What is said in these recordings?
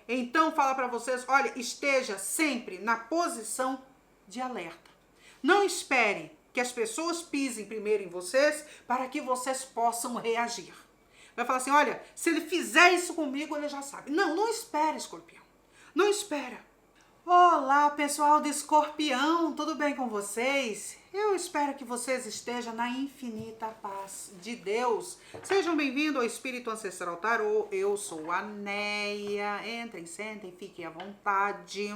Então, fala para vocês, olha, esteja sempre na posição de alerta. Não espere que as pessoas pisem primeiro em vocês para que vocês possam reagir. Vai falar assim, olha, se ele fizer isso comigo, ele já sabe. Não, não espera, Escorpião. Não espera. Olá, pessoal do Escorpião, tudo bem com vocês? Eu espero que vocês estejam na infinita paz de Deus. Sejam bem-vindos ao Espírito Ancestral Tarô. Eu sou a Neia. Entrem, sentem, fiquem à vontade.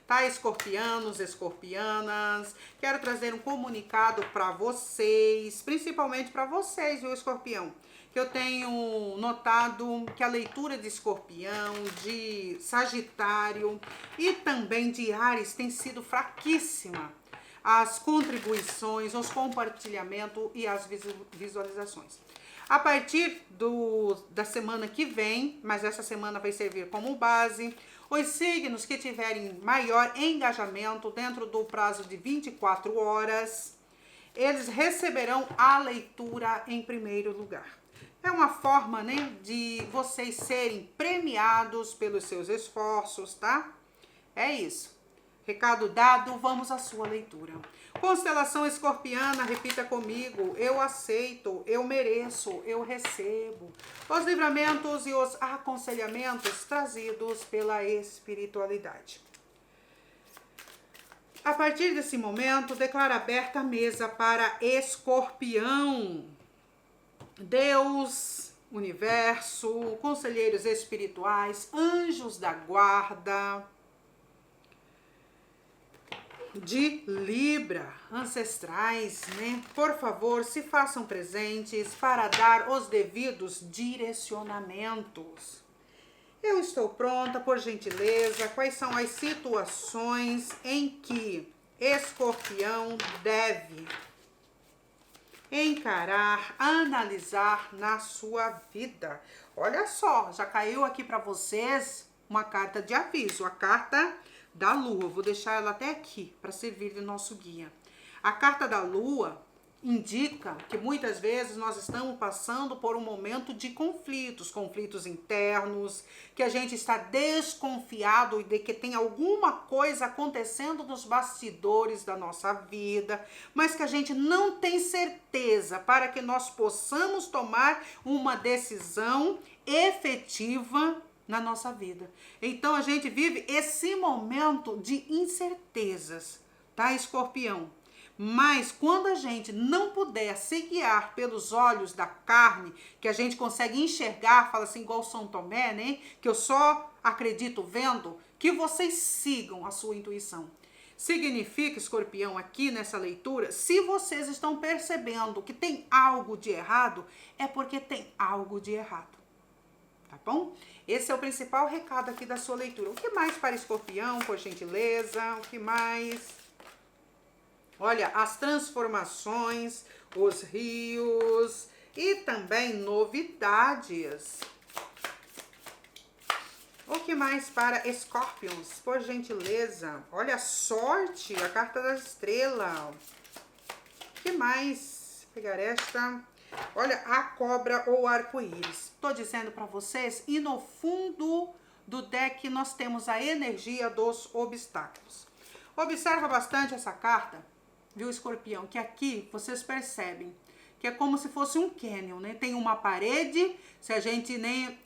Tá, escorpianos, escorpianas? Quero trazer um comunicado para vocês, principalmente para vocês, viu, Escorpião? Que eu tenho notado que a leitura de Escorpião, de Sagitário e também de Áries tem sido fraquíssima. As contribuições, os compartilhamentos e as visualizações. A partir da semana que vem, mas essa semana vai servir como base, os signos que tiverem maior engajamento dentro do prazo de 24 horas, eles receberão a leitura em primeiro lugar. É uma forma, né, de vocês serem premiados pelos seus esforços, tá? É isso. Recado dado, vamos à sua leitura. Constelação escorpiana, repita comigo. Eu aceito, eu mereço, eu recebo. Os livramentos e os aconselhamentos trazidos pela espiritualidade. A partir desse momento, declaro aberta a mesa para Escorpião. Deus, universo, conselheiros espirituais, anjos da guarda de Libra, ancestrais, né? Por favor, se façam presentes para dar os devidos direcionamentos. Eu estou pronta, por gentileza. Quais são as situações em que Escorpião deve encarar, analisar na sua vida? Olha só, já caiu aqui para vocês uma carta de aviso, a carta da Lua. Vou deixar ela até aqui para servir de nosso guia. A carta da Lua indica que muitas vezes nós estamos passando por um momento de conflitos internos, que a gente está desconfiado de que tem alguma coisa acontecendo nos bastidores da nossa vida, mas que a gente não tem certeza para que nós possamos tomar uma decisão efetiva na nossa vida. Então a gente vive esse momento de incertezas, tá, Escorpião? Mas quando a gente não puder se guiar pelos olhos da carne, que a gente consegue enxergar, fala assim, igual São Tomé, né? Que eu só acredito vendo, que vocês sigam a sua intuição. Significa, Escorpião, aqui nessa leitura, se vocês estão percebendo que tem algo de errado, é porque tem algo de errado. Tá bom? Esse é o principal recado aqui da sua leitura. O que mais para Escorpião, por gentileza? O que mais? Olha, as transformações, os rios e também novidades. O que mais para Scorpions, por gentileza? Olha, a sorte, a carta da estrela. O que mais? Vou pegar esta. Olha, a cobra ou arco-íris. Tô dizendo para vocês, e no fundo do deck nós temos a energia dos obstáculos. Observa bastante essa carta, viu, Escorpião? Que aqui vocês percebem que é como se fosse um cânion, né? Tem uma parede, se a gente nem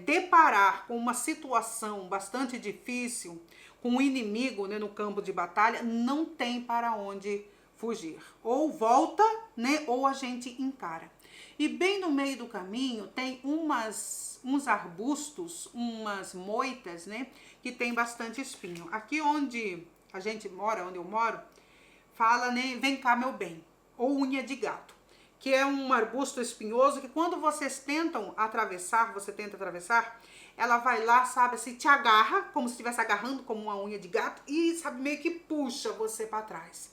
deparar com uma situação bastante difícil, com um inimigo, né, no campo de batalha, não tem para onde fugir. Ou volta, né, ou a gente encara. E bem no meio do caminho tem uns arbustos, umas moitas, né, que tem bastante espinho. Aqui onde a gente mora, onde eu moro, fala, né, vem cá meu bem, ou unha de gato, que é um arbusto espinhoso que quando vocês tentam atravessar, ela vai lá, sabe, assim, te agarra, como se estivesse agarrando como uma unha de gato e, sabe, meio que puxa você para trás.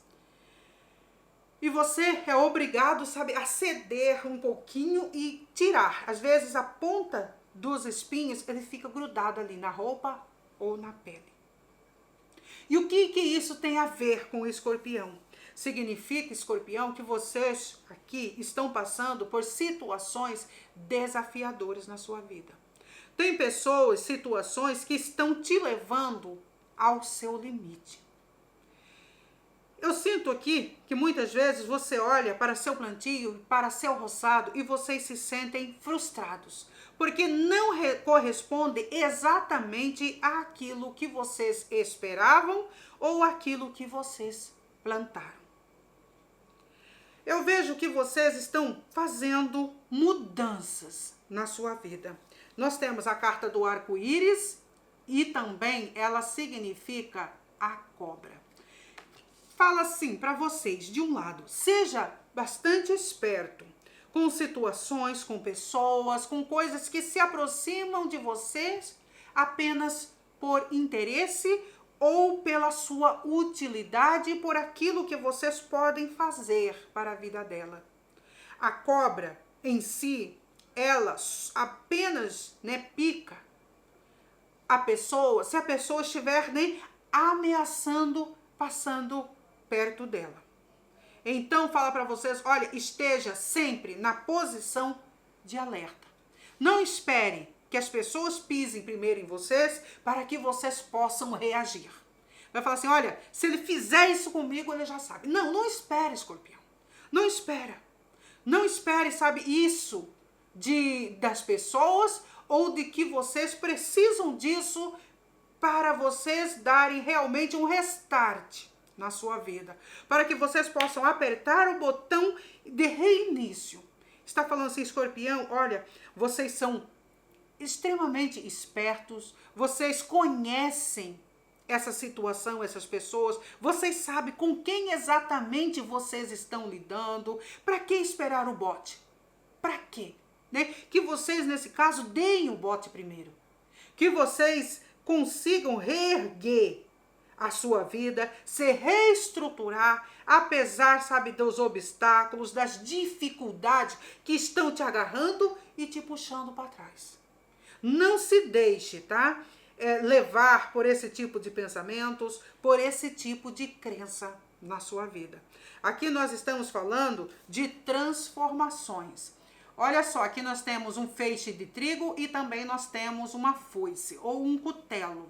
E você é obrigado, sabe, a ceder um pouquinho e tirar. Às vezes a ponta dos espinhos, ele fica grudado ali na roupa ou na pele. E o que isso tem a ver com o Escorpião? Significa, Escorpião, que vocês aqui estão passando por situações desafiadoras na sua vida. Tem pessoas, situações que estão te levando ao seu limite. Eu sinto aqui que muitas vezes você olha para seu plantio, para seu roçado e vocês se sentem frustrados, porque não corresponde exatamente àquilo que vocês esperavam ou àquilo que vocês plantaram. Eu vejo que vocês estão fazendo mudanças na sua vida. Nós temos a carta do arco-íris e também ela significa a cobra. Fala assim para vocês, de um lado, seja bastante esperto com situações, com pessoas, com coisas que se aproximam de vocês apenas por interesse ou pela sua utilidade, por aquilo que vocês podem fazer para a vida dela. A cobra em si, ela apenas pica a pessoa se a pessoa estiver ameaçando, passando perto dela. Então fala para vocês, olha, esteja sempre na posição de alerta. Não espere que as pessoas pisem primeiro em vocês para que vocês possam reagir. Vai falar assim, olha, se ele fizer isso comigo, ele já sabe. Não, não espere, escorpião. Não espera. Não espere, sabe, isso das pessoas ou de que vocês precisam disso para vocês darem realmente um restart na sua vida, para que vocês possam apertar o botão de reinício. Está falando assim, escorpião, olha, vocês são extremamente espertos, vocês conhecem essa situação, essas pessoas, vocês sabem com quem exatamente vocês estão lidando. Para que esperar o bote? Para quê? Que vocês, nesse caso, deem o bote primeiro. Que vocês consigam reerguer a sua vida, se reestruturar, apesar, sabe, dos obstáculos, das dificuldades que estão te agarrando e te puxando para trás. Não se deixe, tá? Levar por esse tipo de pensamentos, por esse tipo de crença na sua vida. Aqui nós estamos falando de transformações. Olha só, aqui nós temos um feixe de trigo e também nós temos uma foice ou um cutelo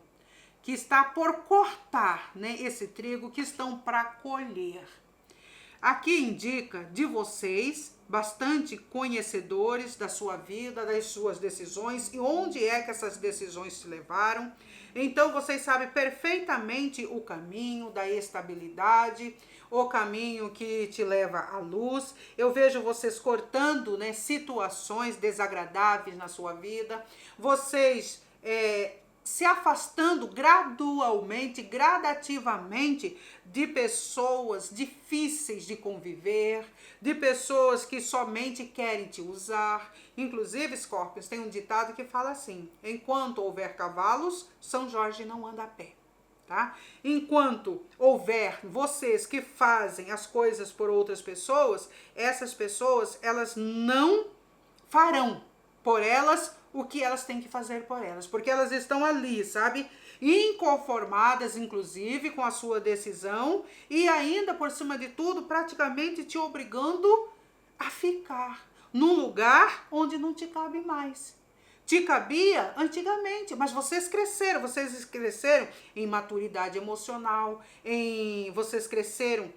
que está por cortar, esse trigo que estão para colher. Aqui indica de vocês, bastante conhecedores da sua vida, das suas decisões e onde é que essas decisões te levaram. Então vocês sabem perfeitamente o caminho da estabilidade, o caminho que te leva à luz. Eu vejo vocês cortando, situações desagradáveis na sua vida. Vocês se afastando gradualmente, gradativamente de pessoas difíceis de conviver, de pessoas que somente querem te usar. Inclusive, Escorpiões, tem um ditado que fala assim, enquanto houver cavalos, São Jorge não anda a pé. Tá? Enquanto houver vocês que fazem as coisas por outras pessoas, essas pessoas, elas não farão por elas o que elas têm que fazer por elas, porque elas estão ali, sabe, inconformadas, inclusive, com a sua decisão e ainda, por cima de tudo, praticamente te obrigando a ficar num lugar onde não te cabe mais. Te cabia antigamente, mas vocês cresceram em maturidade emocional, vocês cresceram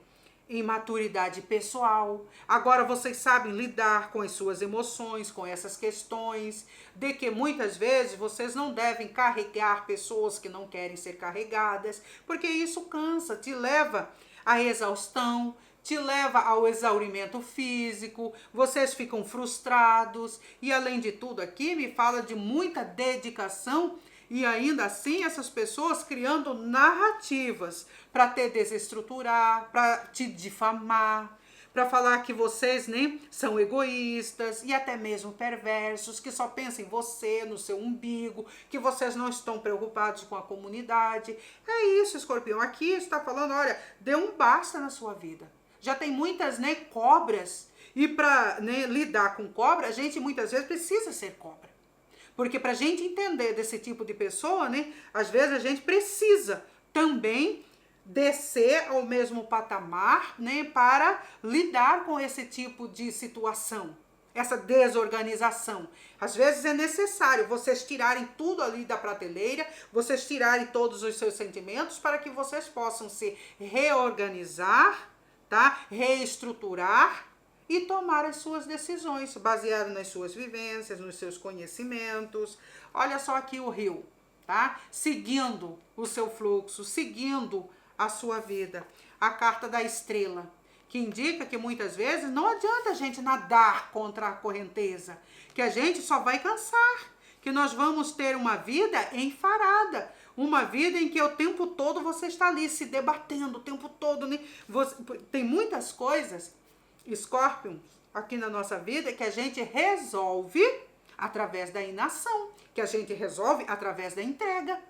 em maturidade pessoal. Agora vocês sabem lidar com as suas emoções, com essas questões, de que muitas vezes vocês não devem carregar pessoas que não querem ser carregadas, porque isso cansa, te leva à exaustão, te leva ao exaurimento físico, vocês ficam frustrados e, além de tudo, aqui me fala de muita dedicação e ainda assim essas pessoas criando narrativas para te desestruturar, para te difamar, para falar que vocês são egoístas e até mesmo perversos, que só pensam em você, no seu umbigo, que vocês não estão preocupados com a comunidade. É isso, escorpião. Aqui está falando, olha, dê um basta na sua vida. Já tem muitas cobras e para lidar com cobra, a gente muitas vezes precisa ser cobra. Porque para a gente entender desse tipo de pessoa, às vezes a gente precisa também descer ao mesmo patamar, para lidar com esse tipo de situação. essa desorganização. Às vezes é necessário vocês tirarem tudo ali da prateleira, vocês tirarem todos os seus sentimentos para que vocês possam se reorganizar, tá? Reestruturar e tomar as suas decisões, baseado nas suas vivências, nos seus conhecimentos. Olha só aqui o rio, tá? Seguindo o seu fluxo, seguindo a sua vida. A carta da estrela, que indica que muitas vezes não adianta a gente nadar contra a correnteza, que a gente só vai cansar, que nós vamos ter uma vida enfarada, uma vida em que o tempo todo você está ali se debatendo, o tempo todo, né? Tem muitas coisas, Escorpião, aqui na nossa vida, que a gente resolve através da inação, que a gente resolve através da entrega.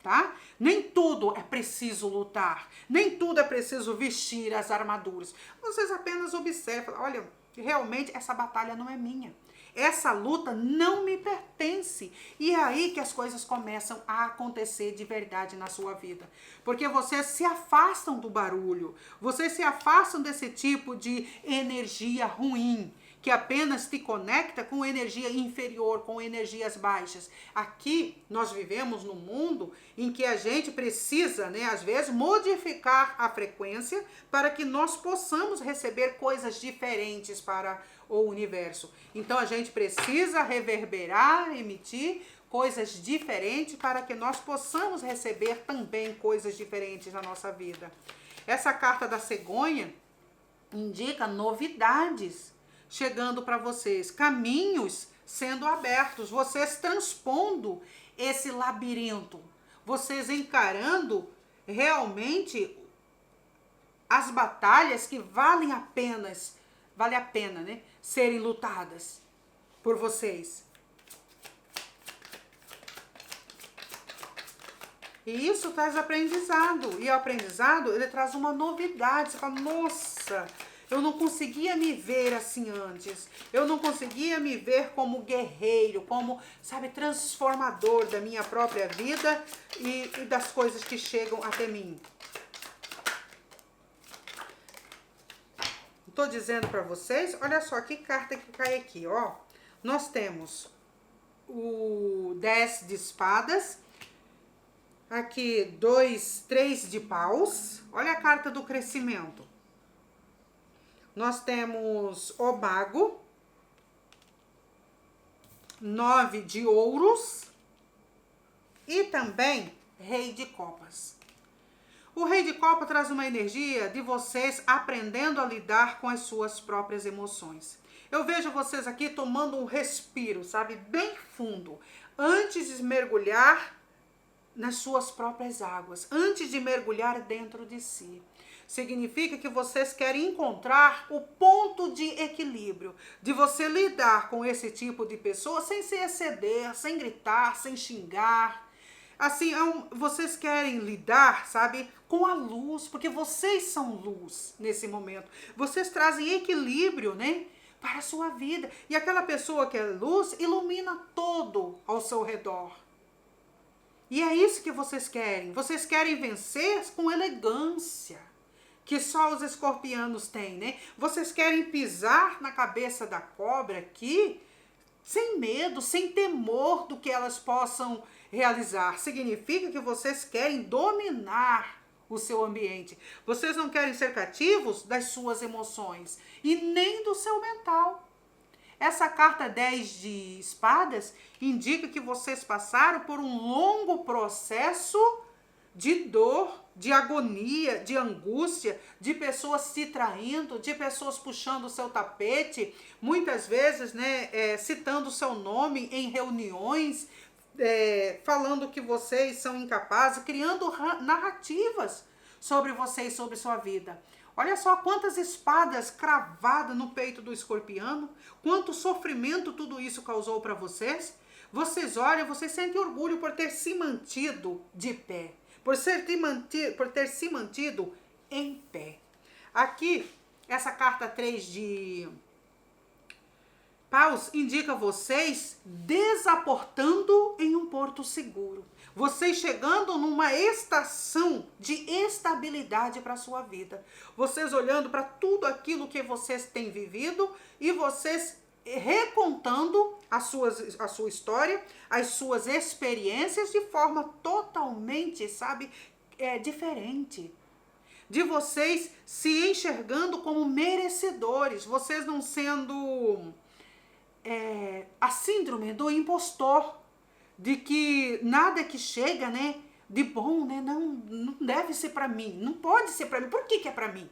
Tá? Nem tudo é preciso lutar, nem tudo é preciso vestir as armaduras. Vocês apenas observam, olha, realmente essa batalha não é minha. Essa luta não me pertence. E é aí que as coisas começam a acontecer de verdade na sua vida. Porque vocês se afastam do barulho, vocês se afastam desse tipo de energia ruim, que apenas te conecta com energia inferior, com energias baixas. Aqui nós vivemos num mundo em que a gente precisa, né, às vezes, modificar a frequência para que nós possamos receber coisas diferentes para o universo. Então a gente precisa reverberar, emitir coisas diferentes para que nós possamos receber também coisas diferentes na nossa vida. Essa carta da cegonha indica novidades chegando para vocês, caminhos sendo abertos, vocês transpondo esse labirinto, vocês encarando realmente as batalhas que vale a pena, né, serem lutadas por vocês. E isso traz aprendizado, e o aprendizado, ele traz uma novidade, você fala, nossa, eu não conseguia me ver assim antes. Eu não conseguia me ver como guerreiro, como, sabe, transformador da minha própria vida e das coisas que chegam até mim. Estou dizendo para vocês, olha só que carta que cai aqui, ó. Nós temos o 10 de espadas, aqui 3 de paus. Olha a carta do crescimento. Nós temos o mago, 9 de ouros e também rei de copas. O rei de copas traz uma energia de vocês aprendendo a lidar com as suas próprias emoções. Eu vejo vocês aqui tomando um respiro, sabe, bem fundo, antes de mergulhar nas suas próprias águas, antes de mergulhar dentro de si. Significa que vocês querem encontrar o ponto de equilíbrio, de você lidar com esse tipo de pessoa sem se exceder, sem gritar, sem xingar. Assim, vocês querem lidar, sabe, com a luz, porque vocês são luz nesse momento. Vocês trazem equilíbrio, né, para a sua vida. E aquela pessoa que é luz ilumina todo ao seu redor. E é isso que vocês querem. Vocês querem vencer com elegância, que só os escorpianos têm, né? Vocês querem pisar na cabeça da cobra aqui, sem medo, sem temor do que elas possam realizar. Significa que vocês querem dominar o seu ambiente. Vocês não querem ser cativos das suas emoções e nem do seu mental. Essa carta 10 de espadas indica que vocês passaram por um longo processo de dor, de agonia, de angústia, de pessoas se traindo, de pessoas puxando o seu tapete, muitas vezes, né, citando o seu nome em reuniões, falando que vocês são incapazes, criando narrativas sobre vocês, sobre sua vida. Olha só quantas espadas cravadas no peito do escorpiano, quanto sofrimento tudo isso causou para vocês. Vocês olham, vocês sentem orgulho por ter se mantido de pé, por ter se mantido em pé. Aqui, essa carta 3 de paus indica vocês desaportando em um porto seguro. Vocês chegando numa estação de estabilidade para a sua vida. Vocês olhando para tudo aquilo que vocês têm vivido e vocês recontando a sua história, as suas experiências de forma totalmente, sabe, diferente. De vocês se enxergando como merecedores, vocês não sendo a síndrome do impostor, de que nada que chega, né, de bom, né, não deve ser para mim, não pode ser para mim. Por que é para mim?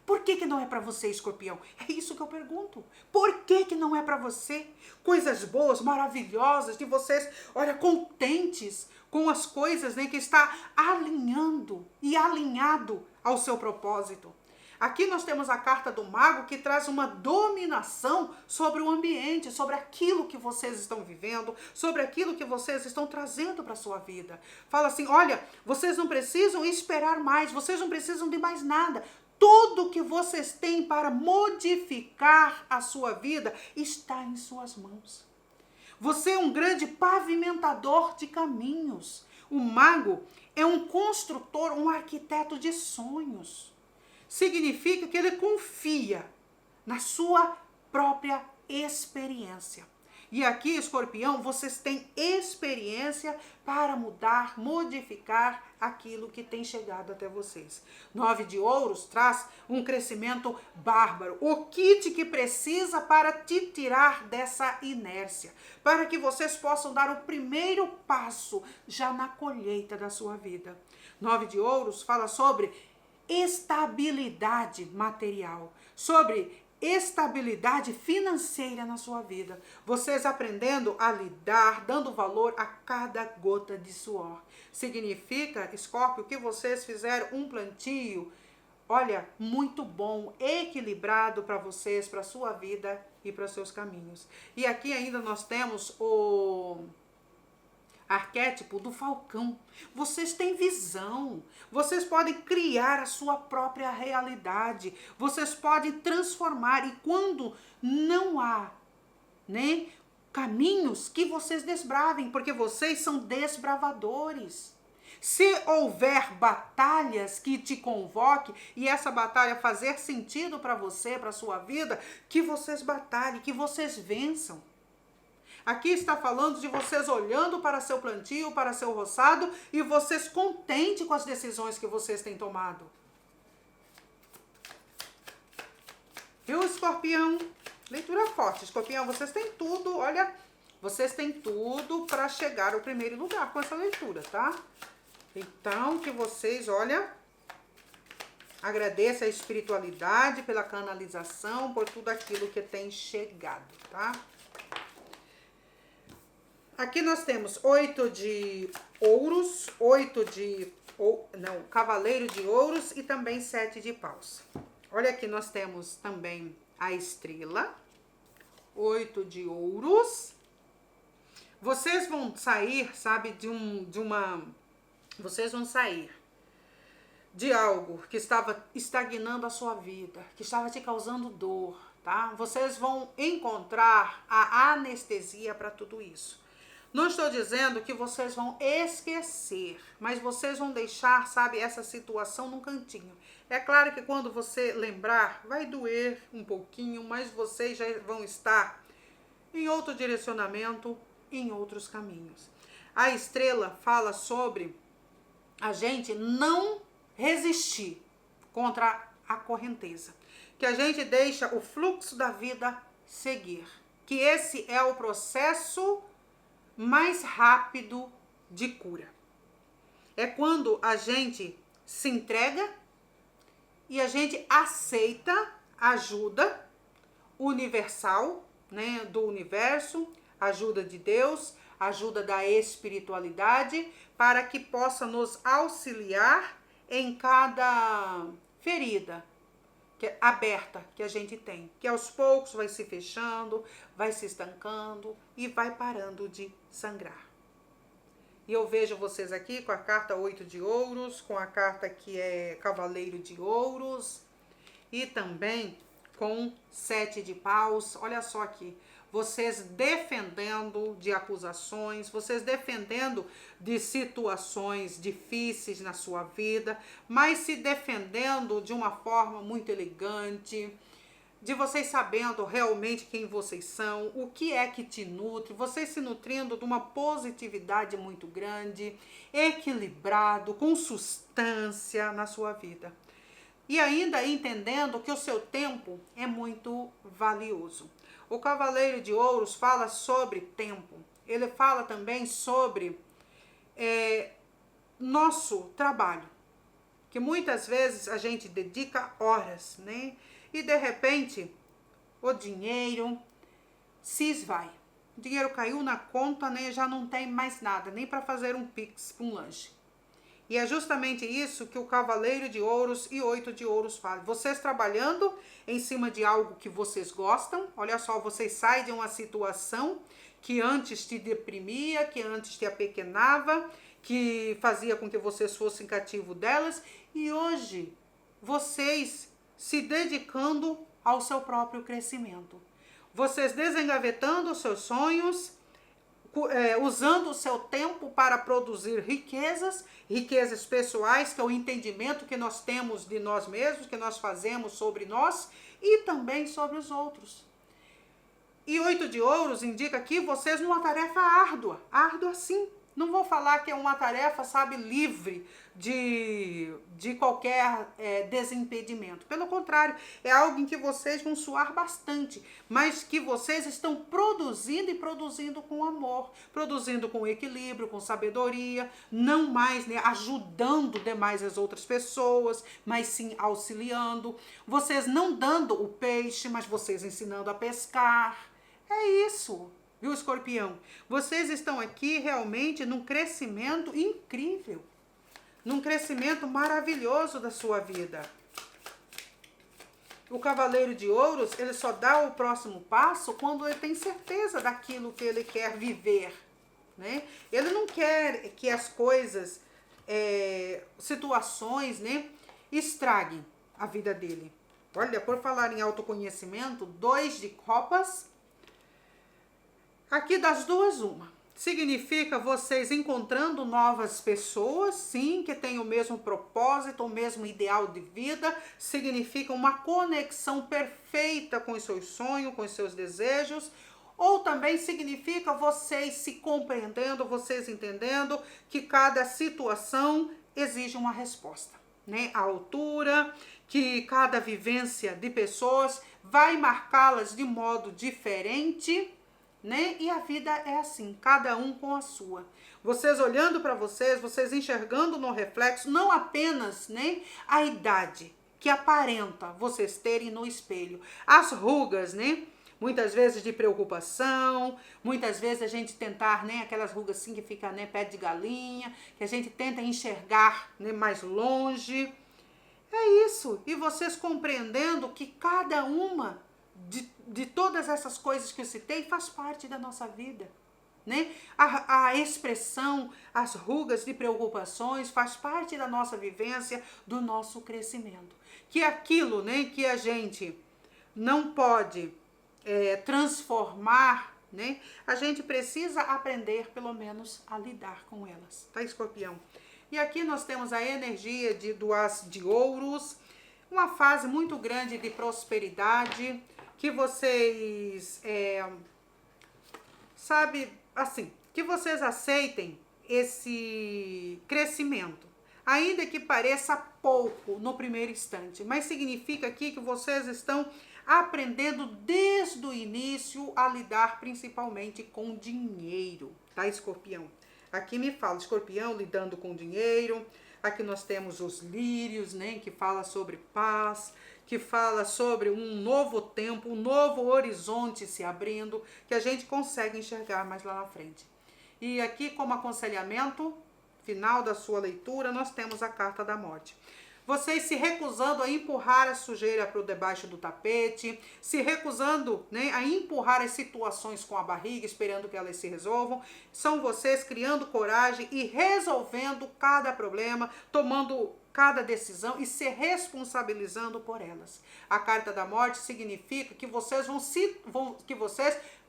Por que não é para você, Escorpião? É isso que eu pergunto. Por que não é para você? Coisas boas, maravilhosas, de vocês, olha, contentes com as coisas, né, que está alinhando e alinhado ao seu propósito. Aqui nós temos a carta do mago que traz uma dominação sobre o ambiente, sobre aquilo que vocês estão vivendo, sobre aquilo que vocês estão trazendo para a sua vida. Fala assim, olha, vocês não precisam esperar mais, vocês não precisam de mais nada. Tudo que vocês têm para modificar a sua vida está em suas mãos. Você é um grande pavimentador de caminhos. O mago é um construtor, um arquiteto de sonhos. Significa que ele confia na sua própria experiência. E aqui, Escorpião, vocês têm experiência para mudar, modificar aquilo que tem chegado até vocês. 9 de ouros traz um crescimento bárbaro. O kit que precisa para te tirar dessa inércia. Para que vocês possam dar o primeiro passo já na colheita da sua vida. 9 de ouros fala sobre estabilidade material, sobre estabilidade financeira na sua vida. Vocês aprendendo a lidar, dando valor a cada gota de suor. Significa, Escorpio, que vocês fizeram um plantio, olha, muito bom, equilibrado para vocês, para a sua vida e para os seus caminhos. E aqui ainda nós temos o arquétipo do falcão. Vocês têm visão, vocês podem criar a sua própria realidade, vocês podem transformar, e quando não há, né, caminhos, que vocês desbravem, porque vocês são desbravadores. Se houver batalhas que te convoque e essa batalha fazer sentido para você, para sua vida, que vocês batalhem, que vocês vençam. Aqui está falando de vocês olhando para seu plantio, para seu roçado, e vocês contentes com as decisões que vocês têm tomado. Viu, Escorpião? Leitura forte. Escorpião, vocês têm tudo, olha, vocês têm tudo para chegar ao primeiro lugar com essa leitura, tá? Então, que vocês, olha, agradeçam a espiritualidade pela canalização, por tudo aquilo que tem chegado, tá? Aqui nós temos 8 de ouros, cavaleiro de ouros e também 7 de paus. Olha aqui, nós temos também a estrela, 8 de ouros. Vocês vão sair, sabe, vocês vão sair de algo que estava estagnando a sua vida, que estava te causando dor, tá? Vocês vão encontrar a anestesia para tudo isso. Não estou dizendo que vocês vão esquecer, mas vocês vão deixar, sabe, essa situação num cantinho. É claro que quando você lembrar, vai doer um pouquinho, mas vocês já vão estar em outro direcionamento, em outros caminhos. A estrela fala sobre a gente não resistir contra a correnteza, que a gente deixa o fluxo da vida seguir, que esse é o processo mais rápido de cura. É quando a gente se entrega e a gente aceita ajuda universal, né, do universo, ajuda de Deus, ajuda da espiritualidade, para que possa nos auxiliar em cada ferida aberta que a gente tem, que aos poucos vai se fechando, vai se estancando e vai parando de sangrar. E eu vejo vocês aqui com a carta 8 de ouros, com a carta que é cavaleiro de ouros e também com 7 de paus. Olha só aqui, vocês defendendo de acusações, vocês defendendo de situações difíceis na sua vida, mas se defendendo de uma forma muito elegante, de vocês sabendo realmente quem vocês são, o que é que te nutre, vocês se nutrindo de uma positividade muito grande, equilibrado, com substância na sua vida. E ainda entendendo que o seu tempo é muito valioso. O Cavaleiro de Ouros fala sobre tempo. Ele fala também sobre nosso trabalho, que muitas vezes a gente dedica horas, né? E de repente o dinheiro se esvai. O dinheiro caiu na conta, né? Já não tem mais nada, nem para fazer um pix, um lanche. E é justamente isso que o Cavaleiro de Ouros e 8 de Ouros falam. Vocês trabalhando em cima de algo que vocês gostam, olha só, vocês saem de uma situação que antes te deprimia, que antes te apequenava, que fazia com que vocês fossem cativo delas, e hoje vocês se dedicando ao seu próprio crescimento. Vocês desengavetando os seus sonhos, usando o seu tempo para produzir riquezas pessoais, que é o entendimento que nós temos de nós mesmos, que nós fazemos sobre nós e também sobre os outros. E 8 de Ouros indica aqui vocês numa tarefa árdua sim. Não vou falar que é uma tarefa, sabe, livre de qualquer desimpedimento. Pelo contrário, é algo em que vocês vão suar bastante, mas que vocês estão produzindo e produzindo com amor, produzindo com equilíbrio, com sabedoria, não mais, né, ajudando demais as outras pessoas, mas sim auxiliando. Vocês não dando o peixe, mas vocês ensinando a pescar. É isso. Viu, Escorpião? Vocês estão aqui realmente num crescimento incrível, num crescimento maravilhoso da sua vida. O Cavaleiro de Ouros, ele só dá o próximo passo quando ele tem certeza daquilo que ele quer viver, né? Ele não quer que as coisas, situações, né, estraguem a vida dele. Olha, por falar em autoconhecimento, 2 de copas. Aqui das duas, uma. Significa vocês encontrando novas pessoas, sim, que têm o mesmo propósito, o mesmo ideal de vida. Significa uma conexão perfeita com os seus sonhos, com os seus desejos. Ou também significa vocês se compreendendo, vocês entendendo que cada situação exige uma resposta, né? A altura, que cada vivência de pessoas vai marcá-las de modo diferente, né? E a vida é assim, cada um com a sua. Vocês olhando para vocês enxergando no reflexo, não apenas, né, a idade que aparenta vocês terem no espelho, as rugas, né? Muitas vezes de preocupação, muitas vezes a gente tentar, né, aquelas rugas assim que fica, né, pé de galinha, que a gente tenta enxergar, né, mais longe. É isso. E vocês compreendendo que cada uma de todas essas coisas que eu citei faz parte da nossa vida, né? A expressão, as rugas de preocupações faz parte da nossa vivência, do nosso crescimento. Que aquilo, né, que a gente não pode transformar, né? A gente precisa aprender pelo menos a lidar com elas, tá, Escorpião? E aqui nós temos a energia do As de Ouros, uma fase muito grande de prosperidade, que vocês, sabe, assim, que vocês aceitem esse crescimento, ainda que pareça pouco no primeiro instante, mas significa aqui que vocês estão aprendendo desde o início a lidar principalmente com dinheiro, tá, Escorpião? Aqui me fala, Escorpião lidando com dinheiro. Aqui nós temos os lírios, né, que fala sobre paz, que fala sobre um novo tempo, um novo horizonte se abrindo, que a gente consegue enxergar mais lá na frente. E aqui, como aconselhamento final da sua leitura, nós temos a carta da morte. Vocês se recusando a empurrar a sujeira para debaixo do tapete, se recusando, né, a empurrar as situações com a barriga, esperando que elas se resolvam. São vocês criando coragem e resolvendo cada problema, tomando cada decisão e se responsabilizando por elas. A carta da morte significa que vocês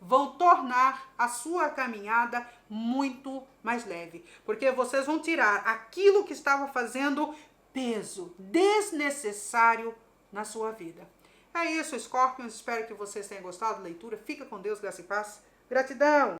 vão tornar a sua caminhada muito mais leve, porque vocês vão tirar aquilo que estava fazendo peso desnecessário na sua vida. É isso, Scorpions. Espero que vocês tenham gostado da leitura. Fica com Deus, graça e paz. Gratidão!